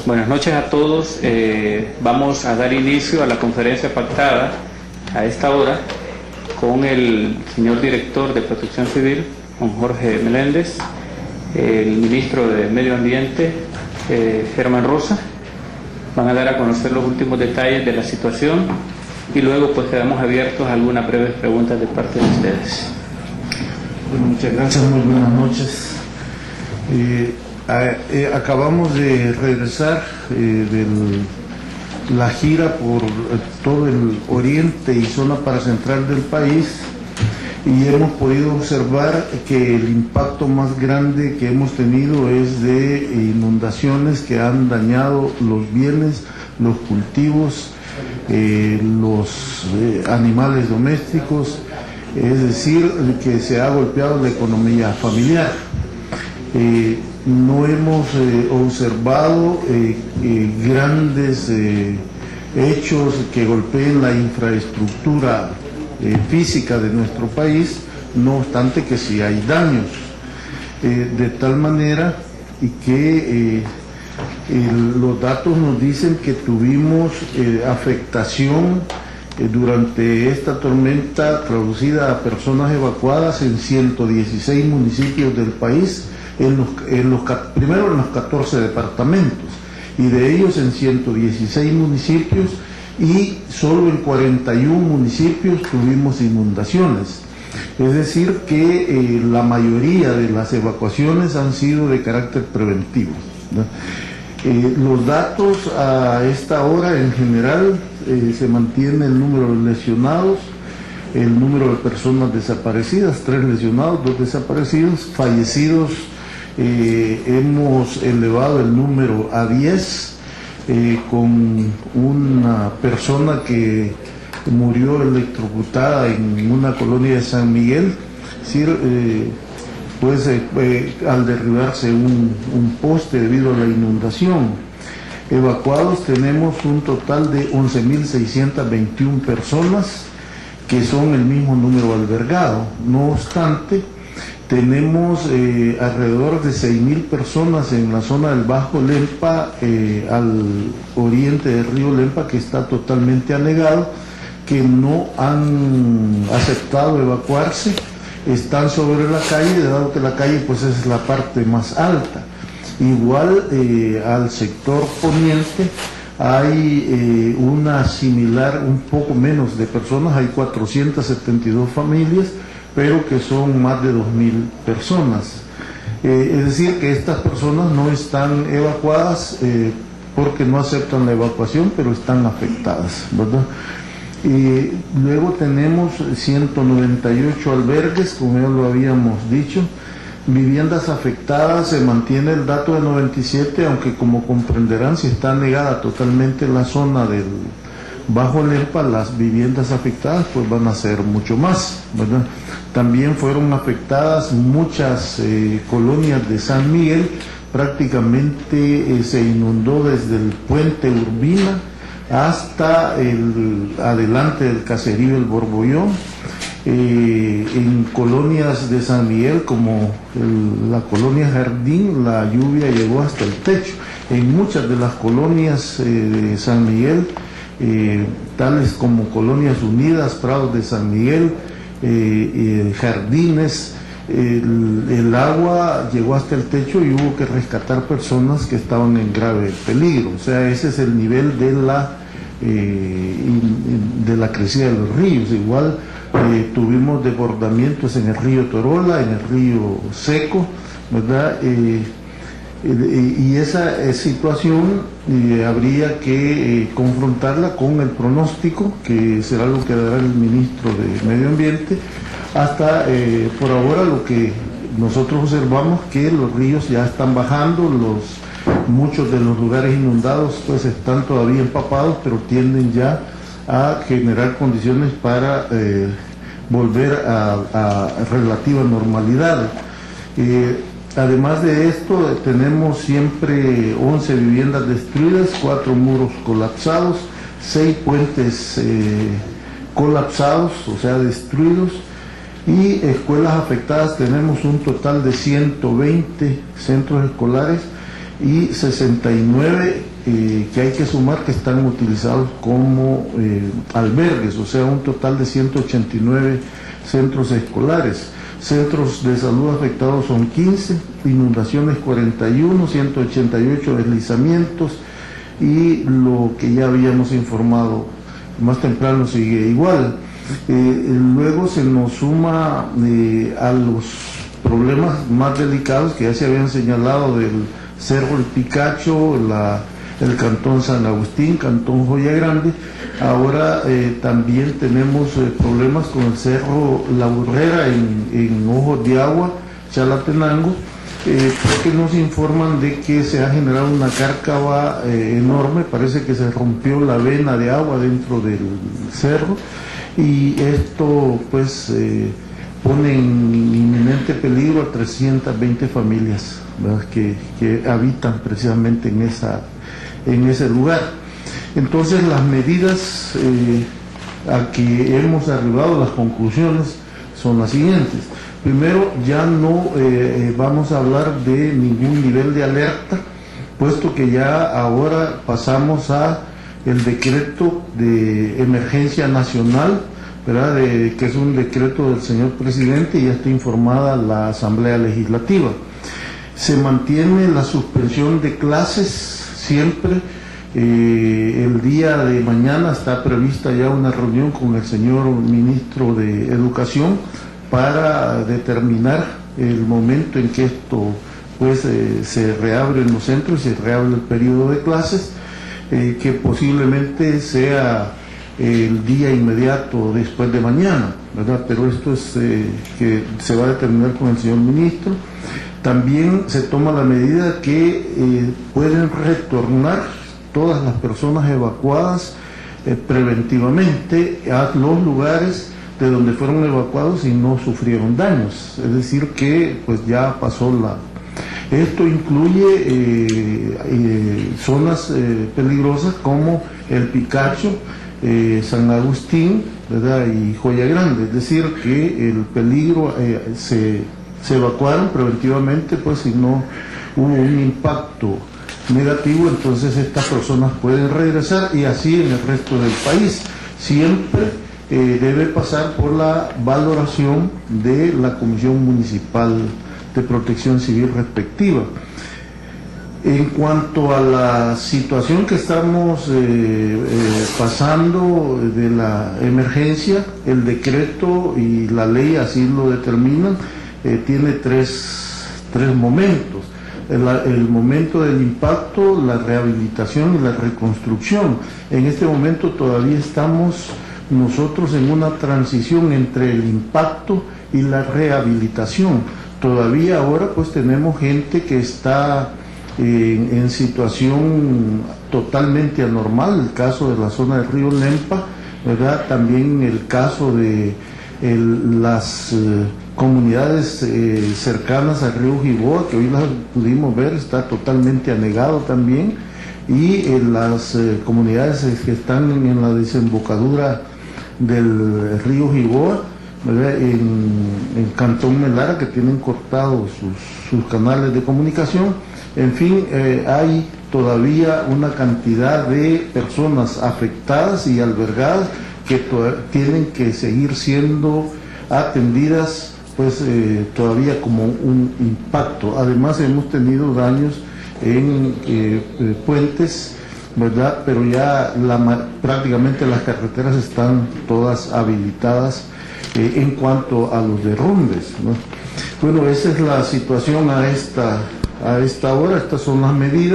Buenas noches a todos. Vamos a dar inicio a la conferencia pactada a esta hora con el señor director de Protección Civil, don Jorge Meléndez, el ministro de Medio Ambiente, Germán Rosa. Van a dar a conocer los últimos detalles de la situación y luego pues quedamos abiertos a algunas breves preguntas de parte de ustedes. Bueno, muchas gracias, muy buenas noches. Acabamos de regresar de la gira por todo el oriente y zona paracentral del país y hemos podido observar que el impacto más grande que hemos tenido es de inundaciones que han dañado los bienes, los cultivos, los animales domésticos, es decir, que se ha golpeado la economía familiar. No hemos observado grandes hechos que golpeen la infraestructura física de nuestro país, no obstante que sí hay daños, de tal manera que los datos nos dicen que tuvimos afectación durante esta tormenta traducida a personas evacuadas en 116 municipios del país, primero en los 14 departamentos, y de ellos en 116 municipios, y solo en 41 municipios tuvimos inundaciones. Es decir que la mayoría de las evacuaciones han sido de carácter preventivo, ¿no? Los datos a esta hora en general se mantiene el número de lesionados, el número de personas desaparecidas, 3 lesionados, 2 desaparecidos, fallecidos. Hemos elevado el número a 10, con una persona que murió electrocutada en una colonia de San Miguel, al derribarse un poste debido a la inundación. Evacuados tenemos un total de 11.621 personas, que son el mismo número albergado. No obstante, tenemos alrededor de 6.000 personas en la zona del Bajo Lempa, al oriente del río Lempa, que está totalmente anegado, que no han aceptado evacuarse, están sobre la calle, dado que la calle pues es la parte más alta. Igual al sector poniente hay una similar, un poco menos de personas, hay 472 familias, pero que son más de 2.000 personas. Es decir, que estas personas no están evacuadas porque no aceptan la evacuación, pero están afectadas, ¿verdad? Luego tenemos 198 albergues, como ya lo habíamos dicho. Viviendas afectadas, se mantiene el dato de 97, aunque como comprenderán, si está negada totalmente la zona del Bajo Lempa, las viviendas afectadas pues van a ser mucho más, ¿verdad? También fueron afectadas muchas colonias de San Miguel, prácticamente se inundó desde el puente Urbina hasta adelante del caserío El Borbollón. En colonias de San Miguel como la colonia Jardín, la lluvia llegó hasta el techo. En muchas de las colonias de San Miguel, tales como Colonias Unidas, Prados de San Miguel, Jardines, el agua llegó hasta el techo y hubo que rescatar personas que estaban en grave peligro. O sea, ese es el nivel de la crecida de los ríos. Igual tuvimos desbordamientos en el río Torola, en el río Seco, ¿verdad? Y esa situación habría que confrontarla con el pronóstico, que será lo que dará el ministro de Medio Ambiente. Hasta por ahora lo que nosotros observamos, que los ríos ya están bajando, muchos de los lugares inundados pues están todavía empapados, pero tienden ya a generar condiciones para volver a relativa normalidad. Además de esto, tenemos siempre 11 viviendas destruidas, 4 muros colapsados, 6 puentes colapsados, o sea, destruidos, y escuelas afectadas. Tenemos un total de 120 centros escolares y 69 que hay que sumar que están utilizados como albergues, o sea, un total de 189 centros escolares. Centros de salud afectados son 15, inundaciones 41, 188 deslizamientos, y lo que ya habíamos informado más temprano sigue igual. Luego se nos suma a los problemas más delicados que ya se habían señalado del Cerro El Picacho, el Cantón San Agustín, Cantón Joya Grande. Ahora también tenemos problemas con el Cerro La Burrera en Ojos de Agua, Chalatenango, porque nos informan de que se ha generado una cárcava enorme. Parece que se rompió la vena de agua dentro del cerro, y esto pues pone en inminente peligro a 320 familias, ¿verdad?, que habitan precisamente en ese lugar. Entonces las medidas a que hemos arribado, las conclusiones, son las siguientes. Primero, ya no vamos a hablar de ningún nivel de alerta, puesto que ya ahora pasamos a el decreto de emergencia nacional, ¿verdad?, que es un decreto del señor presidente, y ya está informada la Asamblea Legislativa. Se mantiene la suspensión de clases siempre. El día de mañana está prevista ya una reunión con el señor ministro de Educación para determinar el momento en que esto pues se reabre en los centros y se reabre el periodo de clases, que posiblemente sea el día inmediato después de mañana, ¿verdad? Pero esto es que se va a determinar con el señor ministro. También se toma la medida que pueden retornar todas las personas evacuadas preventivamente a los lugares de donde fueron evacuados y no sufrieron daños, es decir que pues ya pasó esto incluye zonas peligrosas como El Picacho, San Agustín, ¿verdad?, y Joya Grande, es decir que el peligro se evacuaron preventivamente, pues si no hubo un impacto negativo, entonces estas personas pueden regresar, y así en el resto del país. Siempre debe pasar por la valoración de la Comisión Municipal de Protección Civil respectiva. En cuanto a la situación que estamos pasando de la emergencia, el decreto y la ley así lo determinan, tiene tres momentos. El momento del impacto, la rehabilitación y la reconstrucción. En este momento todavía estamos nosotros en una transición entre el impacto y la rehabilitación. Todavía ahora pues tenemos gente que está en situación totalmente anormal, el caso de la zona del río Lempa, ¿verdad? También el caso de las comunidades cercanas al río Jiboa, que hoy las pudimos ver, está totalmente anegado también, y las comunidades que están en la desembocadura del río Jiboa, ¿verdad?, en Cantón Melara, que tienen cortados sus canales de comunicación. En fin, hay todavía una cantidad de personas afectadas y albergadas que tienen que seguir siendo atendidas pues todavía como un impacto. Además hemos tenido daños en puentes, ¿verdad?, pero ya prácticamente las carreteras están todas habilitadas en cuanto a los derrumbes, ¿no? Bueno, esa es la situación a esta hora. Estas son las medidas.